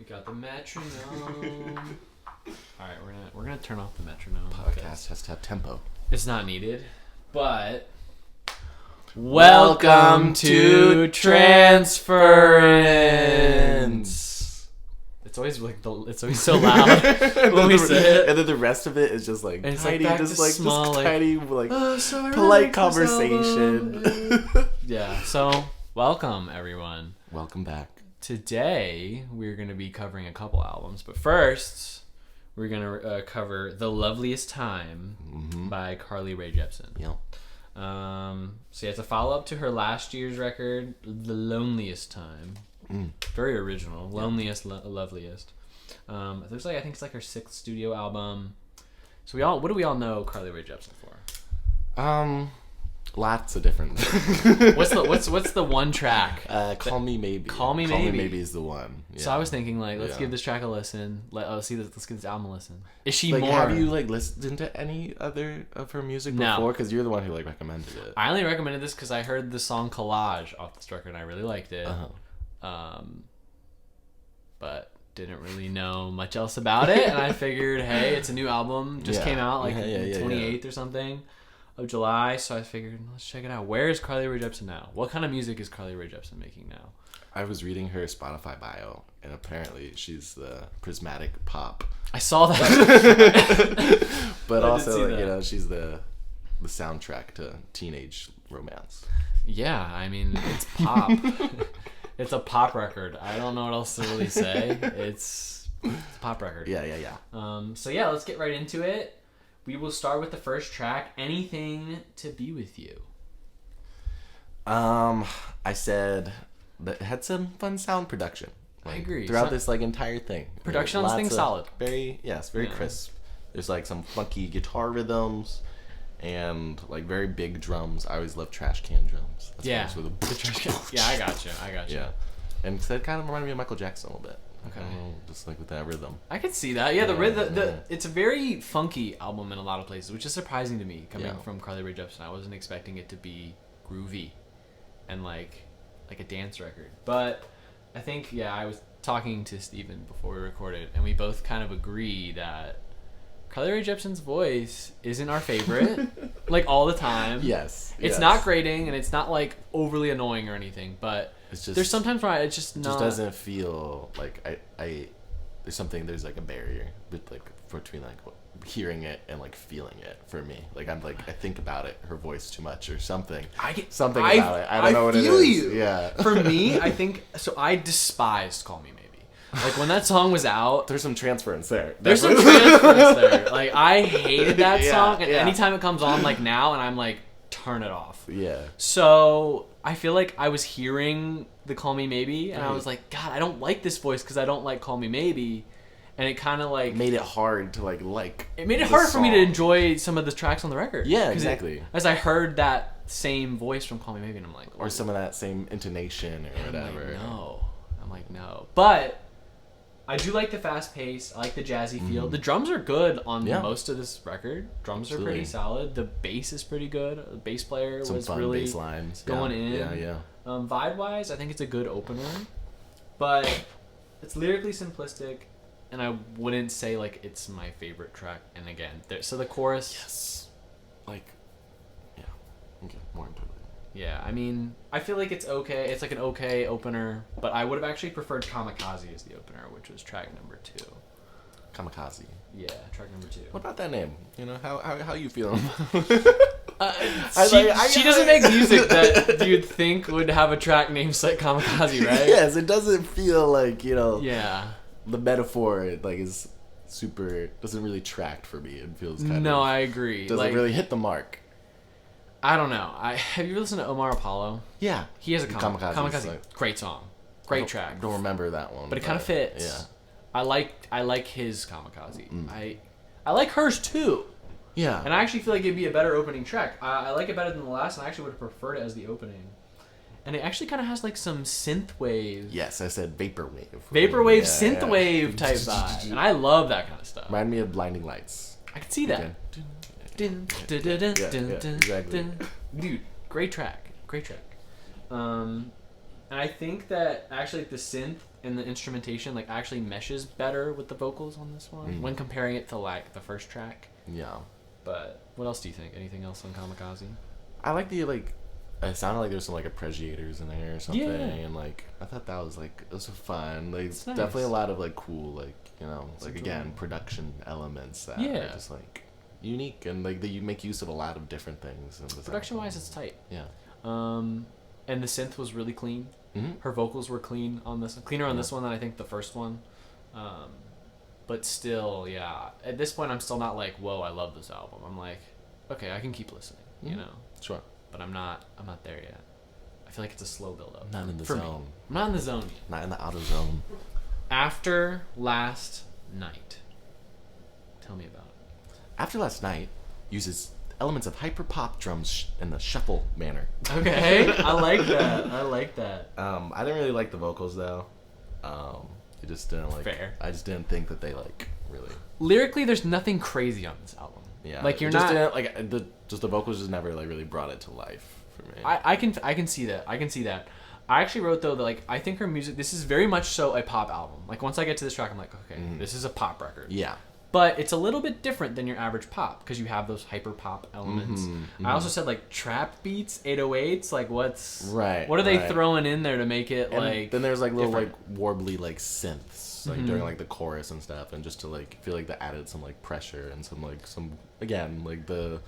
Got the metronome. All right, we're gonna turn off the metronome. Podcast has to have tempo. It's not needed, but welcome to Transference. It's always like it's always so loud when we say it, and then the rest of it is just like and tiny, like just tiny, like so polite conversation. Yeah. So welcome everyone. Welcome back. Today we're going to be covering a couple albums, but first we're going to cover "The Loveliest Time" by Rae Jepsen. Yep. So yeah, it's a follow-up to her last year's record, "The Loneliest Time." Very original. Loneliest, Loveliest. There's I think it's like her 6th studio album. So what do we all know Rae Jepsen for? Lots of different. What's the one track? Call Me Maybe. Call Me Call Maybe. Me Maybe is the one. Yeah. So I was thinking let's give this track a listen. Let's give this album a listen. Is she more? Have you listened to any other of her music before? Because you're the one who recommended it. I only recommended this because I heard the song Collage off this record and I really liked it. But didn't really know much else about it, and I figured, hey, it's a new album, just came out the 28th or something of July, so I figured let's check it out. Where is Rae Jepsen now? What kind of music is Rae Jepsen making now? I was reading her Spotify bio, and apparently she's the prismatic pop. I saw that. But also, she's the soundtrack to teenage romance. Yeah, I mean, it's pop. It's a pop record. I don't know what else to really say. It's a pop record. Yeah. So yeah, let's get right into it. We will start with the first track, Anything to Be With You. I said that it had some fun sound production. I agree. Throughout this entire thing. Production on this thing's solid. Very crisp. There's some funky guitar rhythms and very big drums. I always love trash can drums. That's the trash can. Yeah, I got you. Yeah. And so it kind of reminded me of Michael Jackson a little bit. Okay. Just with that rhythm. I could see that. Yeah, the rhythm. It's a very funky album in a lot of places, which is surprising to me coming from Rae Jepsen. I wasn't expecting it to be groovy and like a dance record. But I think I was talking to Steven before we recorded, and we both kind of agree that Rae Jepsen's voice isn't our favorite, all the time. Yes. It's not grating, and it's not overly annoying or anything, but it's just, there's sometimes where it's just not. Just doesn't feel like there's a barrier between hearing it and feeling it for me. I think about it, her voice too much or something. About it. I don't know what it is. You. Yeah. For me, I think so. I despised "Call Me Maybe." When that song was out, there's some transference there. There's some transference there. I hated that song, and anytime it comes on now, and I'm turn it off. Yeah. So I feel like I was hearing the "Call Me Maybe," and I was like, God, I don't like this voice because I don't like "Call Me Maybe," and it kind of made it hard to like. It made it hard for me to enjoy some of the tracks on the record. Yeah, exactly. As I heard that same voice from "Call Me Maybe," and I'm like, or some of that same intonation or whatever. I'm like, no, but I do like the fast pace. I like the jazzy feel. The drums are good on most of this record. Drums are pretty solid. The bass is pretty good. The bass player was really bass lines going in. Yeah. Vibe-wise, I think it's a good opener, but it's lyrically simplistic, and I wouldn't say it's my favorite track. And again, so the chorus, yes, okay, more into it. Yeah, I mean, I feel like it's okay. It's an okay opener, but I would have actually preferred Kamikaze as the opener, which was track number 2. Kamikaze. Yeah, track number 2. What about that name? How you feeling? She doesn't make music that you'd think would have a track named Kamikaze, right? Yes, it doesn't feel Yeah. The metaphor is super doesn't really track for me. It feels kind of. No, I agree. Doesn't really hit the mark. I don't know. Have you listened to Omar Apollo? Yeah. He has a Kamikaze. Great song. Great track. I don't remember that one. But it kind of fits. Yeah. I like his Kamikaze. I like hers too. Yeah. And I actually feel like it'd be a better opening track. I like it better than the last, and I actually would have preferred it as the opening. And it actually kind of has some synthwave. Yes, I said vaporwave. Vaporwave, synthwave type vibe. And I love that kind of stuff. Remind me of Blinding Lights. I could see that. Okay. Exactly. Dude, great track. And I think that actually the synth and the instrumentation like actually meshes better with the vocals on this one when comparing it to like the first track. Yeah. But what else do you think? Anything else on Kamikaze? I like the like. It sounded like there's some like arpeggiators in there or something, Yeah. and like I thought that was like it was fun. Like It's nice. definitely a lot of like cool like It's like enjoyable. Again production elements that Yeah. are just like unique and like you make use of a lot of different things. In Production wise, it's tight. Yeah. And the synth was really clean. Mm-hmm. Her vocals were cleaner on this one than I think the first one. But still, yeah. At this point, I'm still not like, whoa, I love this album. I'm like, okay, I can keep listening, you know. Sure. But I'm not there yet. I feel like it's a slow build up. Not in the for zone. Me. I'm not in the zone yet. Not in the outer zone. After Last Night. Tell me about it. After Last Night uses elements of hyper pop drums in the shuffle manner. Okay, I like that. I like that. I didn't really like the vocals though. It just didn't like. Fair. I just didn't think that they like really. Lyrically, there's nothing crazy on this album. Yeah. Like you're just not didn't, like the vocals just never like really brought it to life for me. I can see that. I can see that. I actually wrote though that like I think her music. This is very much so a pop album. Like once I get to this track, I'm like, okay, this is a pop record. Yeah. But it's a little bit different than your average pop because you have those hyper pop elements. I also said like trap beats, 808s. Like what are they throwing in there to make it and like? Then there's like little different. like warbly like synths like during like the chorus and stuff, and just to like feel like that added some like pressure and some again like the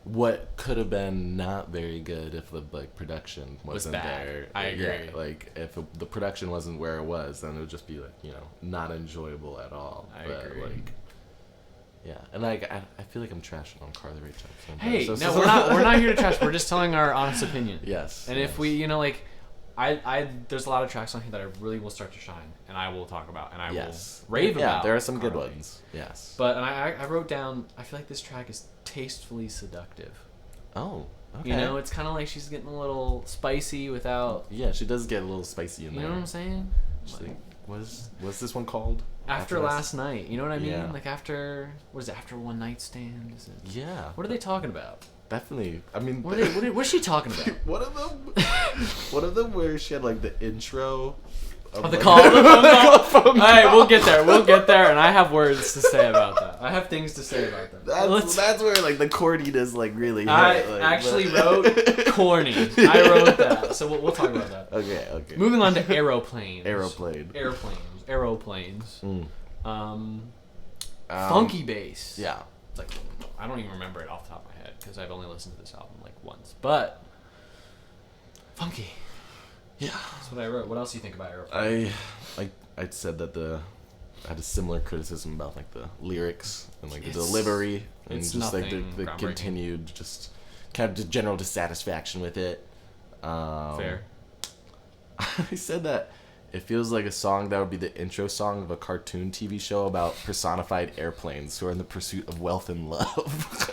what could have been not very good if the like production wasn't there. I agree. Yeah, like if the production wasn't where it was, then it would just be like not enjoyable at all. I agree. Like, yeah, and like I feel like I'm trashing on Carly Rae Jepsen. Hey, no, we're not here to trash. We're just telling our honest opinion. Yes. And if we like. I there's a lot of tracks on here that I really will start to shine, and I will talk about, and I will rave about. Yeah, there are some good Carly. ones. Yes. But and I wrote down. I feel like this track is tastefully seductive. Oh, okay. You know, it's kind of like she's getting a little spicy without. Yeah, she does get a little spicy in there. You know what I'm saying? Like, what's this one called? After Last Night. You know what I mean? Yeah. Like after After One Night Stand? Is it? Yeah. What are they talking about? Definitely. I mean, What's she talking about? one of them where she had like the intro. Of the call. All right, we'll get there, and I have words to say about that. I have things to say about that. That's where like the corniness like really. I hit, like, actually wrote corny. I wrote that, so we'll talk about that. Okay. Moving on to aeroplanes. Aeroplanes. Funky bass. Yeah. It's like I don't even remember it off the top of my head because I've only listened to this album like once, but funky. Yeah. That's what I wrote. What else do you think about Aeroplanes? I said that I had a similar criticism about like the lyrics and like the delivery and just like the continued just kind of general dissatisfaction with it. Fair. I said that it feels like a song that would be the intro song of a cartoon TV show about personified airplanes who are in the pursuit of wealth and love.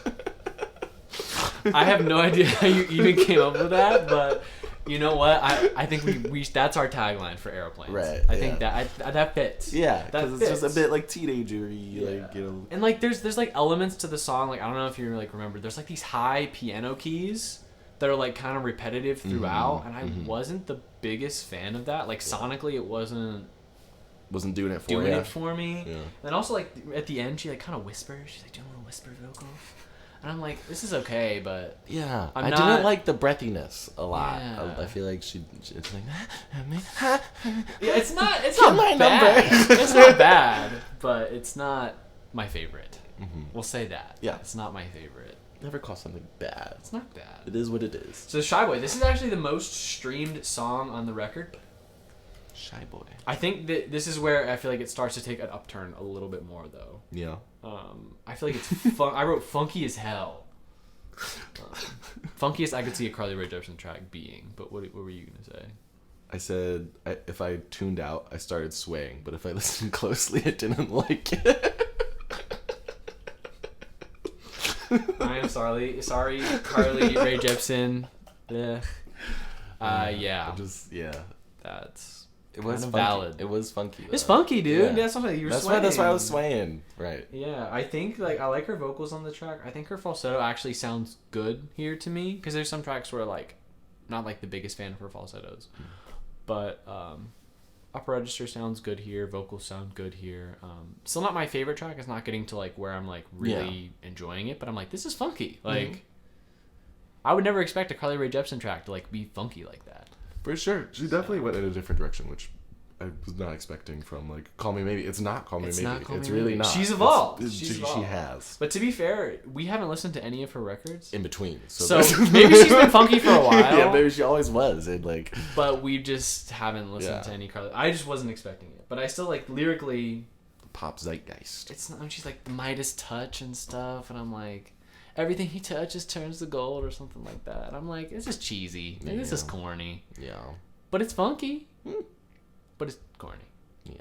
I have no idea how you even came up with that, but you know what? I think we that's our tagline for Aeroplanes. Right. I think that fits. Yeah, because it's just a bit like teenager-y, like And like there's like elements to the song. Like I don't know if you like remember. There's like these high piano keys that are like kind of repetitive throughout, and I wasn't the biggest fan of that. Like sonically, it wasn't doing it for me. Yeah. And also like at the end, she like kind of whispers. She's like doing a little whisper vocals. And I'm like, this is okay, but yeah, I didn't like the breathiness a lot. Yeah. I feel like it's like, yeah, it's not my bad. number. It's not bad, but it's not my favorite. We'll say that. Yeah, it's not my favorite. Never call something bad. It's not bad. It is what it is. So Shy Boy, this is actually the most streamed song on the record. Shy Boy. I think that this is where I feel like it starts to take an upturn a little bit more, though. Yeah. I feel like it's fun. I wrote funky as hell. Funkiest I could see a Carly Rae Jepsen track being, but what were you gonna say? I said if I tuned out, I started swaying, but if I listened closely, I didn't like it. I am sorry, Carly Rae Jepsen. Yeah. That's it was kind of funky. valid. It was funky. Though. It's funky, dude. Yeah. That's something you're That's swaying. That's why I was swaying. Right. Yeah, I think like I like her vocals on the track. I think her falsetto actually sounds good here to me because there's some tracks where like, not like the biggest fan of her falsettos, but upper register sounds good here. Vocals sound good here. Still not my favorite track. It's not getting to like where I'm like really enjoying it, but I'm like, this is funky. Like, I would never expect a Carly Rae Jepsen track to like be funky like that. For sure, she definitely went in a different direction, which I was not expecting from like Call Me Maybe. It's not Call Me Maybe. It's really not. She's evolved. She has. But to be fair, we haven't listened to any of her records in between. So maybe she's been funky for a while. Yeah, maybe she always was. And like, but we just haven't listened to any Carly. I just wasn't expecting it. But I still like lyrically. Pop zeitgeist. It's not. She's like the Midas touch and stuff, and I'm like, everything he touches turns to gold or something like that. And I'm like, this is cheesy. Like, this is corny. Yeah. But it's funky. But it's corny. Yeah.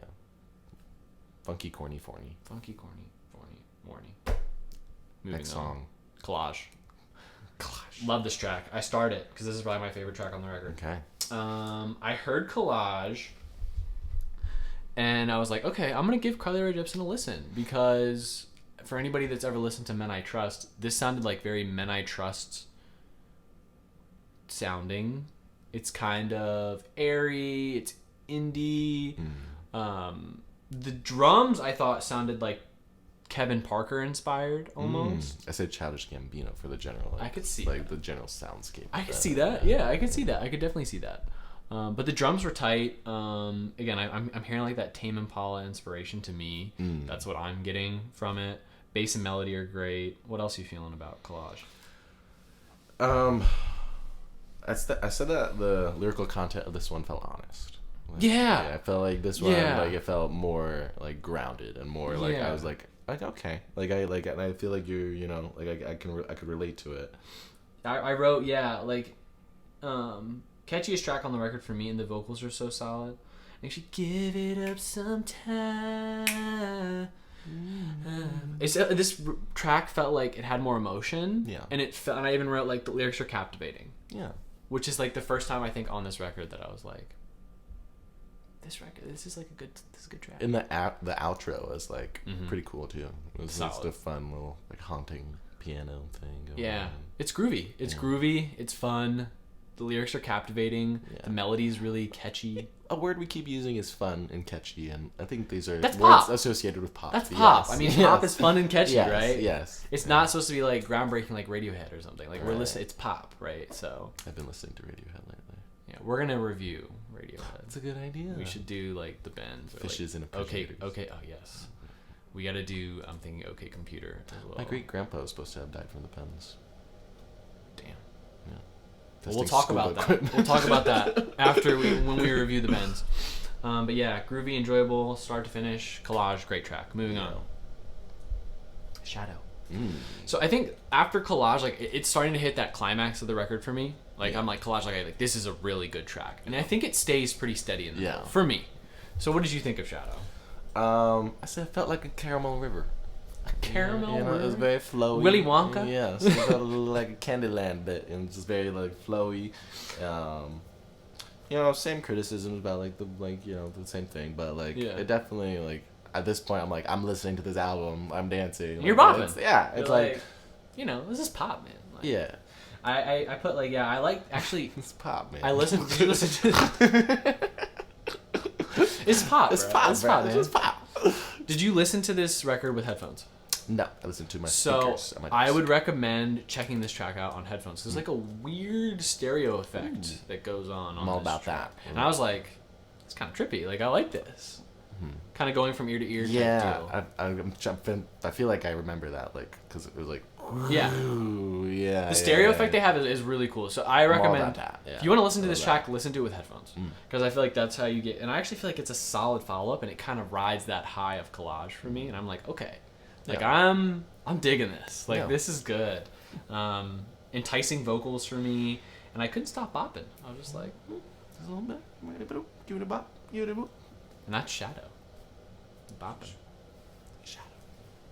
Funky, corny, forny. Funky, corny, forny, morny. Next song. Collage. Love this track. I start it because this is probably my favorite track on the record. Okay. I heard Collage, and I was like, okay, I'm going to give Carly Rae Jepsen a listen because for anybody that's ever listened to Men I Trust, this sounded like very Men I Trust sounding. It's kind of airy. It's indie. The drums I thought sounded like Kevin Parker inspired almost. I said Childish Gambino for the general. Like, I could see like the general soundscape. I could see that. Yeah, I could see that. I could definitely see that. But the drums were tight. Again, I'm hearing like that Tame Impala inspiration to me. That's what I'm getting from it. Bass and melody are great. What else are you feeling about Collage? I said that the lyrical content of this one felt honest. Like, yeah, I felt like this one like it felt more like grounded and more like I was like okay, like I like and I feel like you know like I could relate to it. I wrote like catchiest track on the record for me, and the vocals are so solid. Like she give it up sometime. This track felt like it had more emotion. Yeah, and and I even wrote like the lyrics are captivating. Yeah. Which is like the first time I think on this record that I was like, this is a good track. And the outro was like pretty cool too. It was just a fun little like haunting piano thing going on. It's groovy. It's groovy. It's fun. The lyrics are captivating. Yeah. The melody is really catchy. A word we keep using is fun and catchy, and I think these are words pop. Associated with pop. That's pop. Yes. I mean, pop is fun and catchy, right? Yes. It's not supposed to be like groundbreaking like Radiohead or something. Like we're listening, it's pop, right? So I've been listening to Radiohead lately. Yeah, we're gonna review Radiohead. That's a good idea. We should do like the Bends. Or, Fishes like, and Appreciators. Okay. Oh yes. We got to do. I'm thinking OK Computer as well. My great grandpa was supposed to have died from the pens. Damn. Yeah. Well, we'll talk about that. We'll talk about that after when we review the Bends. But yeah, groovy, enjoyable, start to finish. Collage, great track. Moving on. Shadow. So I think after Collage, like it's starting to hit that climax of the record for me. Like I'm like Collage, like this is a really good track, and I think it stays pretty steady in the middle for me. So what did you think of Shadow? I said it felt like a caramel river. A caramel river? It was very flowy. Willy Wonka? Yeah, so it felt a little like a Candyland bit, and just very like flowy. Same criticisms about like the same thing, but like it definitely like at this point I'm like I'm listening to this album, I'm dancing. You're like, bopping. It's like this is pop, man. Like, yeah. I put like I like actually it's pop, man. I listened. Did you listen to? It's pop. It's pop. It's pop, man. It's pop. Did you listen to this record with headphones? No, I listened to my speakers. I would recommend checking this track out on headphones. There's like a weird stereo effect that goes on. I'm all about that. And I was like, it's kind of trippy. Like I like this. Kind of going from ear to ear. Yeah, I'm jumping. I feel like I remember that, like, because it was like. Yeah. Yeah. The stereo effect they have is really cool. So I recommend if you want to listen to this track, listen to it with headphones, because I feel like that's how you get. And I actually feel like it's a solid follow up, and it kind of rides that high of Collage for me. And I'm like, okay, like I'm digging this. Like this is good. Enticing vocals for me, and I couldn't stop bopping. I was just like, a little bit, give it a bop, and that's Shadow. Bopping. Shadow.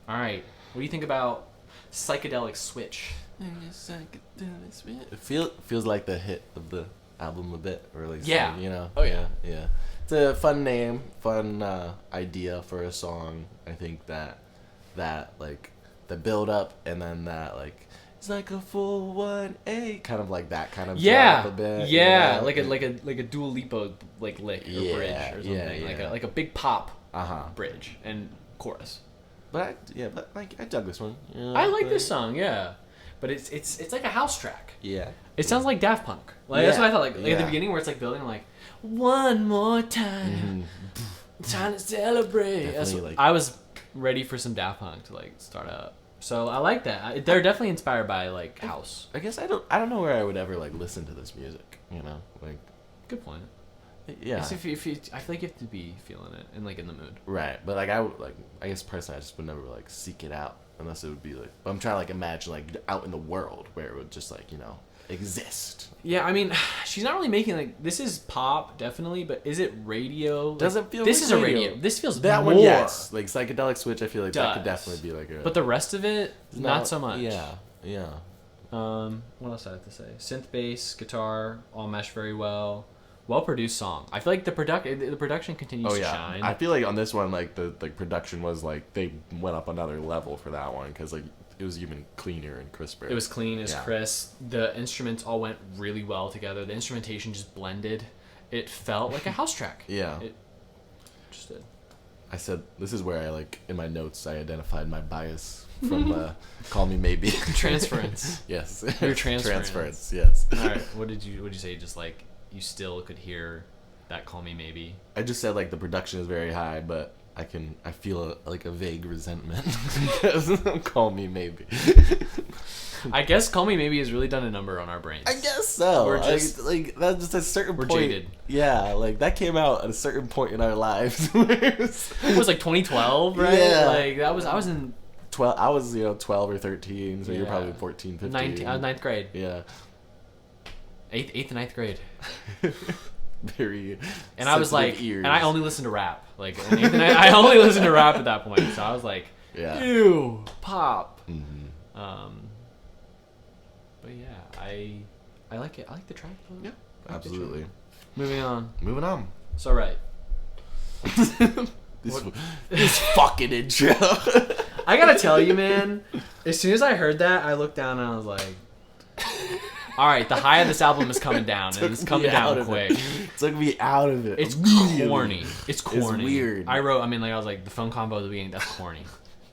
All right, what do you think about Psychedelic Switch? It feels like the hit of the album a bit, or at least Oh yeah. It's a fun name, fun idea for a song. I think that like the build up and then that like It's like a full 1-8, kind of like that kind of yeah, drop a bit. yeah, You know? like a Dua Lipa like lick or bridge or something, like a big pop bridge and chorus. But like I dug this one. You know, I like this song, yeah, but it's like a house track. Yeah, it sounds like Daft Punk. Like that's what I thought. Like at the beginning where it's like building, I'm like, one more time, time to celebrate. That's what, I was ready for some Daft Punk to like start up. So I like that. They're definitely inspired by like house. I guess I don't know where I would ever like listen to this music. You know, like good point. Yeah. If you, I feel like you have to be feeling it and like in the mood. Right, but like I guess personally I just would never like seek it out unless it would be like. But I'm trying to like imagine like out in the world where it would just like exist. Yeah, I mean, she's not really making like this is pop definitely, but is it radio? Doesn't feel. This like is radio. a radio. This feels that more. one. Yes, like Psychedelic Switch. I feel like that could definitely be like a. But the rest of it, not so much. Yeah. What else I have to say? Synth bass, guitar, all mesh very well. Well produced song. I feel like the production continues to shine. I feel like on this one, like the production was like they went up another level for that one because like it was even cleaner and crisper. It was clean, it's crisp. The instruments all went really well together. The instrumentation just blended. It felt like a house track. Yeah. It just did. I said this is where I like in my notes I identified my bias from Call Me Maybe. Transference. Yes. Your transference. Transference. Yes. All right. What did you say? Just like you still could hear that Call Me Maybe. I just said like the production is very high, but I feel like a vague resentment because Call Me Maybe. I guess Call Me Maybe has really done a number on our brains. I guess so. We're just like that's just a certain we're point. Jaded. Yeah, like that came out at a certain point in our lives. It was like 2012, right? Yeah. Like I was in 12. I was 12 or 13, so you're probably 14, 15. Ninth grade. Yeah. Eighth and ninth grade. Very. And I was like, ears. and I only listened to rap. Like, and I only listened to rap at that point. So I was like, ew, pop. Mm-hmm. But yeah, I like it. I like the track. Yeah, absolutely. Moving on. So right. This fucking intro. I gotta tell you, man. As soon as I heard that, I looked down and I was like, all right, the high of this album is coming down, and it's coming down quick. It took me out of it. It's corny. It's corny. It's weird. I was like, the phone combo at the beginning, that's corny.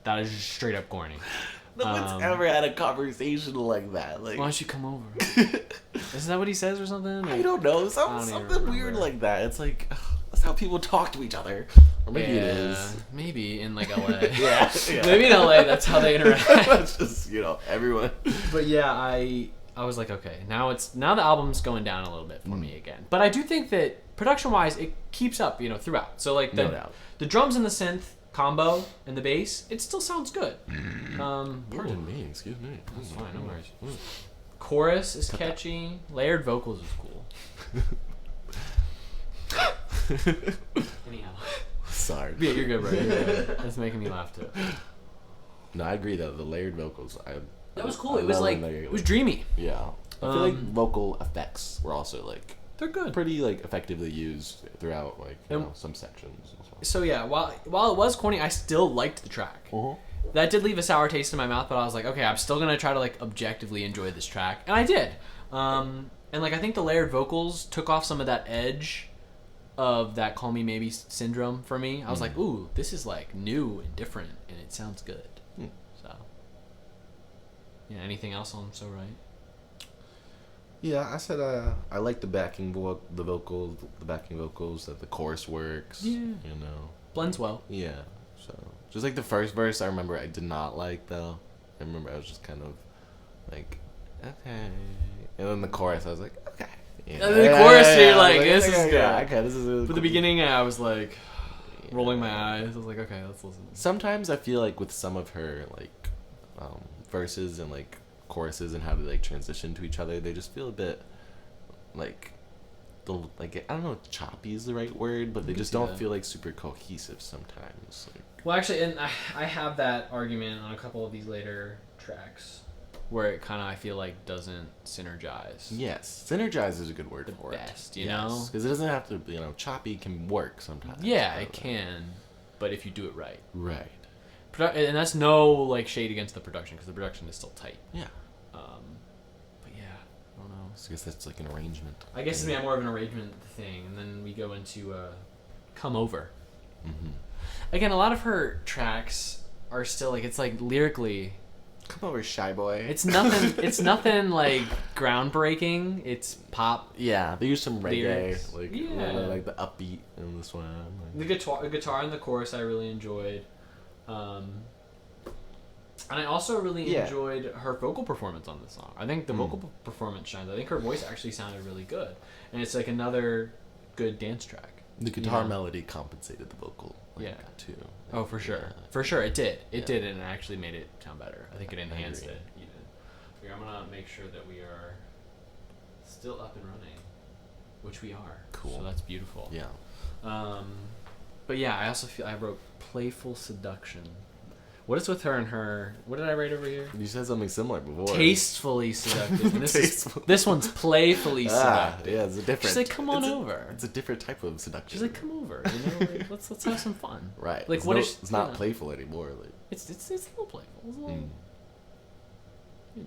That is just straight up corny. No one's ever had a conversation like that. Like, why don't you come over? Isn't that what he says or something? I don't know. Something weird like that. It's like, that's how people talk to each other. Or maybe it is. Maybe in like LA. yeah. Maybe in LA, that's how they interact. That's just, everyone. But yeah, I was like, okay, now the album's going down a little bit for me again. But I do think that production wise, it keeps up, throughout. So like no doubt. The drums and the synth combo and the bass, it still sounds good. Pardon me, excuse me. That's fine, no worries. Chorus is catchy. Layered vocals is cool. Anyhow. Sorry. Yeah, you're good, bro. You're good. That's making me laugh too. No, I agree though. The layered vocals, that was cool. It was like it was dreamy. Yeah, I feel like vocal effects were also like they're good, pretty like effectively used throughout like some sections. So yeah, while it was corny, I still liked the track. That did leave a sour taste in my mouth, but I was like, okay, I'm still gonna try to like objectively enjoy this track, and I did. And like I think the layered vocals took off some of that edge of that Call Me Maybe syndrome for me. I was like, ooh, this is like new and different, and it sounds good. So yeah, anything else on So Right? Yeah, I said I like the backing vocals, that the chorus works. Yeah. Blends well. Yeah. So just like the first verse, I remember I did not like though. I remember I was just kind of like, okay, and then the chorus, I was like, okay. And then the chorus, you're like, this is good. Okay, this is really But the beginning, I was like, rolling my eyes. I was like, okay, let's listen. Sometimes I feel like with some of her like verses and like choruses and how they like transition to each other, they just feel a bit like I don't know if choppy is the right word, but they just don't feel like super cohesive sometimes. Well, actually, and I have that argument on a couple of these later tracks where it kind of, I feel like, doesn't synergize. Yes, synergize is a good word for it. You know? Because it doesn't have to, choppy can work sometimes. Yeah, it can, but if you do it right. Right. And that's no, like, shade against the production, because the production is still tight. Yeah. But yeah, I don't know. So I guess that's like an arrangement. I guess it's more of an arrangement thing, and then we go into "Come Over." Mm-hmm. Again, a lot of her tracks are still like it's like lyrically. Come over, shy boy. It's nothing. It's nothing like groundbreaking. It's pop. Yeah, they use some reggae, lyrics. like Yeah. like the upbeat in this one. The guitar in the chorus I really enjoyed, and I also really enjoyed her vocal performance on this song. I think the vocal performance shines. I think her voice actually sounded really good, and it's like another good dance track. The guitar melody compensated the vocal. Too. Oh, for sure. For sure, it did. It did, and it actually made it sound better. I think it enhanced it even. Here, I'm gonna make sure that we are still up and running, which we are. Cool. So that's beautiful. Yeah. But yeah, I also feel I wrote playful seduction. What is with her and her? What did I write over here? You said something similar before. Tastefully seductive. And this one's playfully seductive. Yeah, it's a different. She's like, come on over. It's a different type of seduction. She's like, come over. You know, like, let's have some fun. Right. Like, It's not playful anymore. Like. It's a little playful. It's a little, Yeah.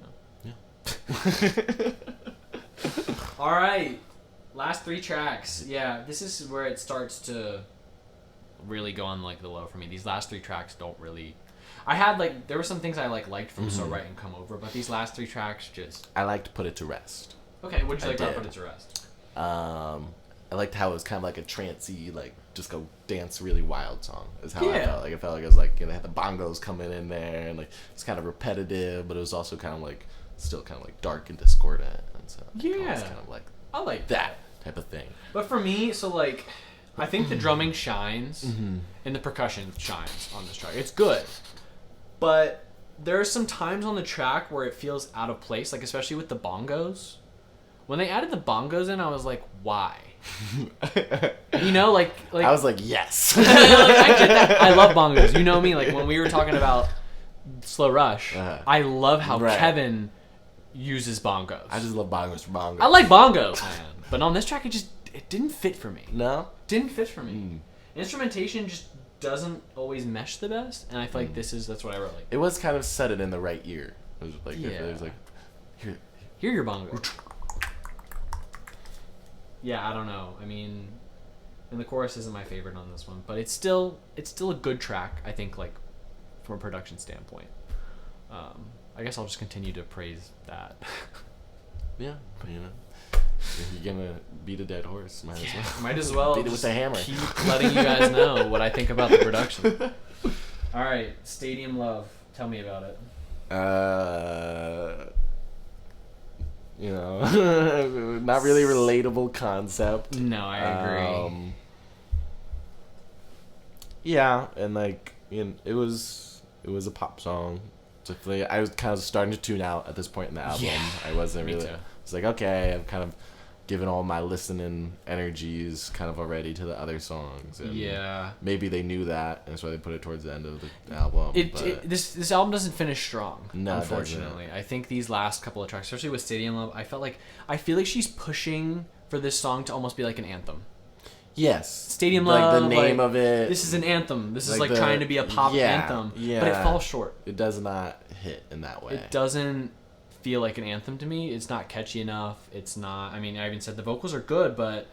All right, last 3 tracks. Yeah, this is where it starts to really go on like the low for me. These last 3 tracks don't really. I had like there were some things I liked from So Right and Come Over, but these last 3 tracks just. I liked Put It to Rest. Okay, what did you like about Put It to Rest? I liked how it was kind of like a trancey, like just go dance really wild song. Is how I felt. Like it felt like it was like it had the bongos coming in there, and like it's kind of repetitive, but it was also kind of like still kind of like dark and discordant, and so it's kind of like I like that type of thing. But for me, so like I think the drumming shines and the percussion shines on this track. It's good, but there are some times on the track where it feels out of place, like especially with the bongos. When they added the bongos in, I was like, why? You know, like I was like, yes. Like, I get that. I love bongos. You know me. Like when we were talking about Slow Rush, I love how Kevin uses bongos. I just love bongos for bongos. I like bongos, man. But on this track, it didn't fit for me. No, didn't fit for me. Instrumentation just doesn't always mesh the best, and I feel like that's what I wrote. Like it was kind of set it in the right ear. It was like it was like here your bongos. Yeah, I don't know. I mean, and the chorus isn't my favorite on this one, but it's still a good track. I think, like from a production standpoint. I guess I'll just continue to praise that. Yeah, you know, if you're gonna beat a dead horse, might as well beat it with a hammer. Keep letting you guys know what I think about the production. All right, Stadium Love. Tell me about it. You know, not really relatable concept. No, I agree. Yeah, and like, it was a pop song. So I was kind of starting to tune out at this point in the album. Yeah, I wasn't really. too. It's like, okay, I've kind of given all my listening energies kind of already to the other songs. And maybe they knew that, and that's why they put it towards the end of the album. This album doesn't finish strong, no, unfortunately. I think these last couple of tracks, especially with Stadium Love, I feel like she's pushing for this song to almost be like an anthem. Yes. Stadium Love. Like the name of it. This is an anthem. This is like trying to be a pop anthem. Yeah. But it falls short. It does not hit in that way. It doesn't feel like an anthem to me. It's not catchy enough. It's not. I mean, I even said the vocals are good, but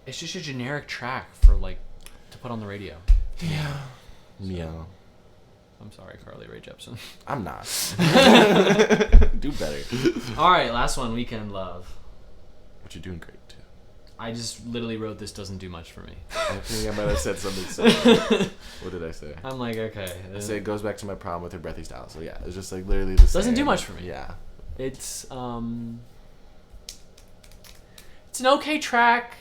it's just a generic track for like to put on the radio. Yeah. Yeah. I'm sorry, Rae Jepsen. I'm not. Do better. All right, last one, Weekend Love. But you're doing great too. I just literally wrote this doesn't do much for me. I think I might have said something similar. What did I say? I'm like, okay. I say it goes back to my problem with her breathy style. So yeah, it's just like literally the same. Doesn't do much for me. Yeah. It's an okay track.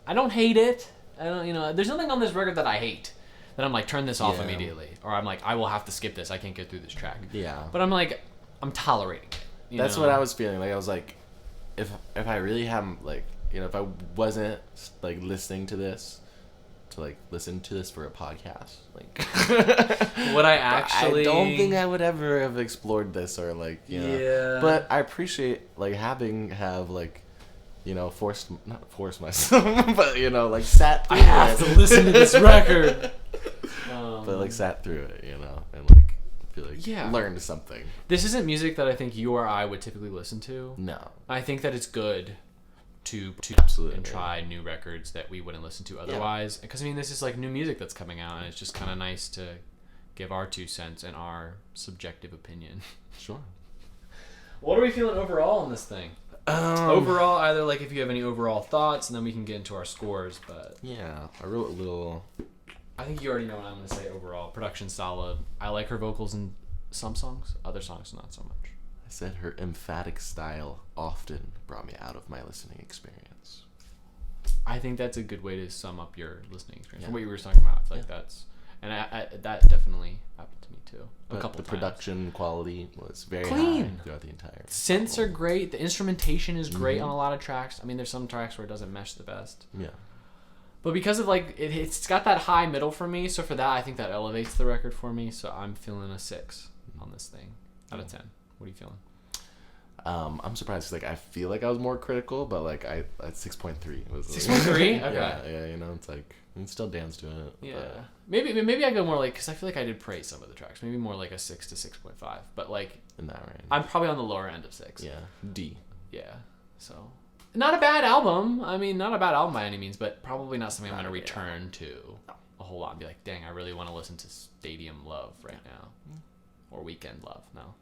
I don't hate it. I don't, there's nothing on this record that I hate. That I'm like, turn this off immediately. Or I'm like, I will have to skip this. I can't get through this track. Yeah. But I'm like, I'm tolerating it. That's what I was feeling. Like I was like, if I really haven't like, if I wasn't like listening to this, to like listen to this for a podcast, like what I don't think I would ever have explored this or like know. But I appreciate like have like not forced myself, but like sat through I have to listen to this record. But like sat through it, and like feel like learned something. This isn't music that I think you or I would typically listen to. No. I think that it's good to Absolutely, and try new records that we wouldn't listen to otherwise. Because, I mean, this is like new music that's coming out, and it's just kind of nice to give our 2 cents and our subjective opinion. Sure. What are we feeling overall on this thing? Overall, either like if you have any overall thoughts, and then we can get into our scores. But yeah, I wrote a little. I think you already know what I'm going to say overall. Production solid. I like her vocals in some songs. Other songs, not so much. I said her emphatic style often brought me out of my listening experience. I think that's a good way to sum up your listening experience. From what you were talking about, I feel like that's... And I that definitely happened to me too. But a couple the times. Production quality was very clean high throughout the entire synths are great. The instrumentation is great on a lot of tracks. I mean, there's some tracks where it doesn't mesh the best. Yeah. But because of like it's got that high middle for me, so for that I think that elevates the record for me. So I'm feeling a 6 on this thing out of 10. What are you feeling? I'm surprised. Like I feel like I was more critical, but like I at 6.3 was 6.3. Okay. Yeah. You know, it's like I can still dance to it. Yeah. But... Maybe I go more like because I feel like I did praise some of the tracks. Maybe more like a 6 to 6.5. But like in that range, I'm probably on the lower end of 6. Yeah. D. Yeah. So. Not a bad album. I mean, not a bad album by any means, but probably not something I'm going to return to a whole lot and be like, dang, I really want to listen to Stadium Love right now. Or Weekend Love. No.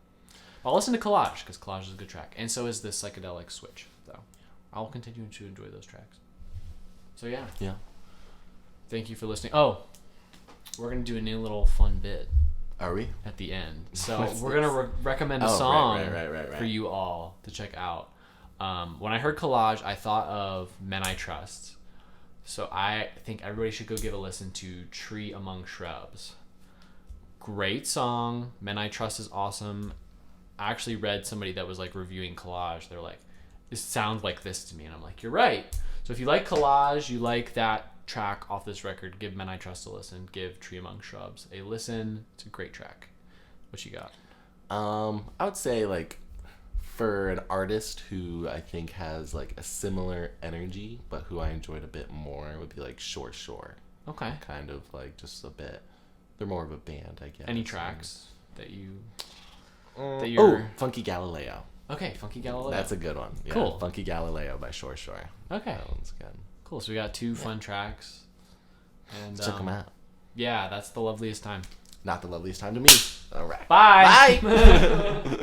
I'll listen to Collage, because Collage is a good track. And so is the Psychedelic Switch. So I'll continue to enjoy those tracks. So yeah. Yeah. Thank you for listening. Oh, we're going to do a new little fun bit. Are we? At the end. So we're going to recommend a song for you all to check out. When I heard Collage, I thought of Men I Trust. So I think everybody should go give a listen to Tree Among Shrubs. Great song. Men I Trust is awesome. I actually read somebody that was like reviewing Collage. They're like, this sounds like this to me. And I'm like, you're right. So if you like Collage, you like that track off this record, give Men I Trust a listen. Give Tree Among Shrubs a listen. It's a great track. What you got? I would say like for an artist who I think has like a similar energy, but who I enjoyed a bit more, would be like Shore Shore. Okay. Kind of like just a bit. They're more of a band, I guess. Any tracks that you... Funky Galileo. Okay, Funky Galileo. That's a good one. Yeah, cool. Funky Galileo by Shore Shore. Okay. That one's good. Cool. So we got 2 fun tracks. And check them out. Yeah, that's the loveliest time. Not the loveliest time to me. All right. Bye. Bye.